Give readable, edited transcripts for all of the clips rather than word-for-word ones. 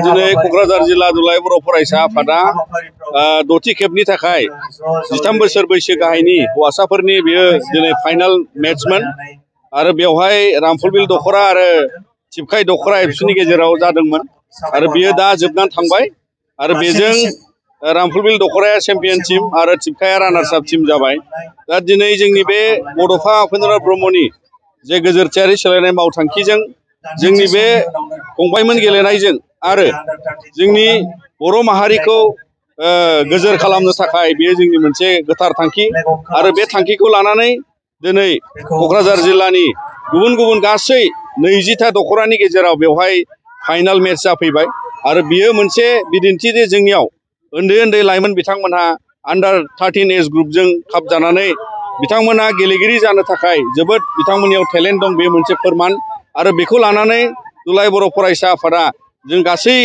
दिनै क'क्राझार जिल्ला दुलाराय बर' फरायसा आफादा द'थि खेबनि थाखाय 13 बोसोर बैसो गाहायनि हौवासाफोरनि बेयो दिनै फाइनाल मेट्समोन आरो बेवहाय रामफलबिल दख'रा आरो थिपकाइ दख'रा एबसुनि गेजेराव जादोंमोन आरो बियो दा जोबनानै थांबाय आरो बेजों रामफलबिल दख'राया चेम्पियन टीम आरो थिपकाइआ रानार्स आप टीम जाबाय। दा दिनै जोंनि बे बड'फा उपेन्द्रनाथ ब्रह्मनि जे गोजोरथियारि सोलायनाय मावथांखिजों जोंनि बे फंबायमोन गेलेनायजों आरो जोंनि बर' माहारिखौ गोजोर खालामनो थाखाय बेयो जोंनि मोनसे गोथार थांखि आरो बे थांखिखौ लानानै दिनै क'क्राझार जिल्लानि गुबुन गुबुन गासै 20टा दख'रानि गेजेराव बेवहाय फाइनाल मेट्च जाफैबाय आरो बियो मोनसे बिदिन्थि जे जोंनियाव उन्दै उन्दै लाइमोन बिथांमोनहा आन्डार 13 एज ग्रुपजों खाबजानानै बिथांमोनहा गेलेगिरि जानो थाखाय जोबोद बिथांमोननियाव टेलेन्ट दं बे मोनसे फोरमान आरो बेखौ लानानै दुलाराय बर' फरायसा आफादा जों गासै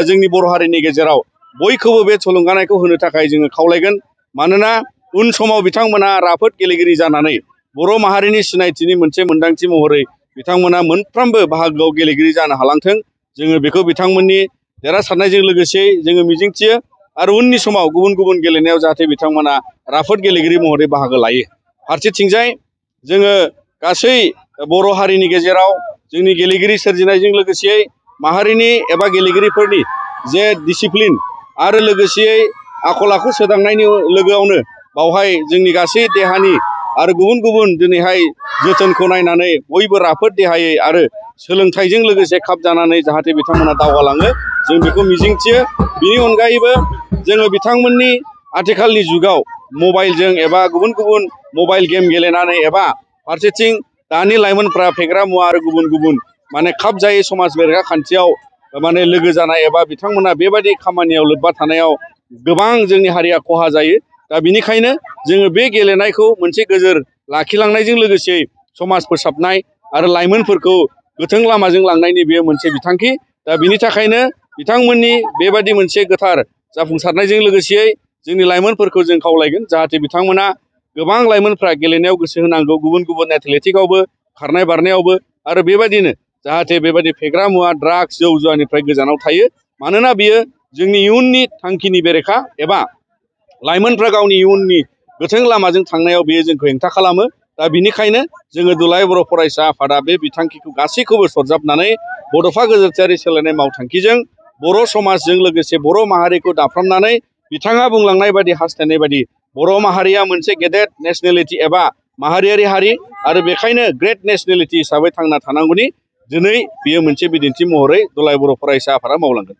जोंनि बर' हारिनि गेजेराव बयखौबो बे थुलुंगानायखौ होनो थाखाय जोङो खावलायगोन। मानोना उन समाव बिथांमोना राफोद गेलेगिरि जानानै बर' माहारिनि सिनायथिनि मोनसे मोनदांथि महरै बिथांमोना मोनफ्रोमबो बाहागोआव गेलेगिरि जानो हालांथों जोङो बेखौ बिथांमोननि देरहासारनायजों लोगोसे जोङो मिजिंथियो आरो उननि समाव गुबुन गुबुन गेलेनायाव जाहाथे बिथांमोना राफोद गेलेगिरि महरै बाहागो लायो। फारसेथिंजाय जोङो गासै बर' हारिनि गेजेराव जोंनि गेलेगिरि सोरजिनायजों लोगोसे माहारिनि एबा गेलेगिरिफोरनि जे डिसिप्लिन आरो लोगोसेयै आखल आखु सोदांनायनि लोगोआवनो बावहाय जोंनि गासै देहानि आरो गुबुन गुबुन दिनैहाय जोथोनखौ नायनानै बयबो राफोद देहायै आरो सोलोंथाइजों लोगोसे खाबजानानै जाहाथे बिथांमोना दावगालाङो जों बेखौ मिजिंथियो। बिनि अनगायैबो जोङो बिथांमोननि आथिखालनि जुगाव मबाइलजों एबा गुबुन गुबुन मबाइल गेम गेलेनानै एबा फारसेथिं दानि लाइमोनफ्रा फेग्रा मुवा आरो गुबुन गुबुन माने खाब जायै समाज बेरेखा खान्थियाव माने लोगो जानाय एबा बिथांमोना बेबायदि खामानियाव लोब्बा थानायाव गोबां जोंनि हारिया खहा जायो। दा बिनिखायनो जोङो बे गेलेनायखौ मोनसे गोजोर लाखिलांनायजों लोगोसे समाज फोसाबनाय आरो लाइमोनफोरखौ गोथों लामाजों लांनायनि बेयो मोनसे बिथांखि। दा बिनि थाखायनो बिथांमोननि बेबायदि मोनसे गोथार जाफुंसारनायजों लोगोसे जोंनि लाइमोनफोरखौ जों खावलायगोन जाहाथे बिथांमोना गोबां लाइमोनफ्रा गेलेनायाव गोसो होनांगौ गुबुन गुबुन एथलेटिकआवबो खारनाय बारनायावबो आरो बेबायदिनो जाहाथे बेबायदि फेग्रा मुवा ड्राग्स जौ जुवानिफ्राय गोजानाव थायो। मानोना बियो जोंनि इयुननि थांखिनि बेरेखा एबा लाइमोनफ्रा गावनि इयुननि गोथों लामाजों थांनायाव बेयो जोंखौ हेंथा खालामो। दा बिनिखायनो जोङो दुलाराय बर' फरायसा आफादा बे बिथांखिखौ गासैखौबो सरजाबनानै बड'फा गोजोरथियारि सोलायनाय मावथांखिजों बर' समाजजों लोगोसे बर' माहारिखौ दाफ्रामनानै बिथाङा बुंलांनाय बायदि हास्थायनाय बायदि बर' माहारिया मोनसे गेदेर नेसनेलिटि एबा माहारियारि हारि आरो बेखायनो ग्रेट नेसनेलिटि हिसाबै थांना थानांगौनि दिनै बियो मोनसे बिदिन्थि महरै दुलाराय बर' फरायसा आफादा मावलांगोन।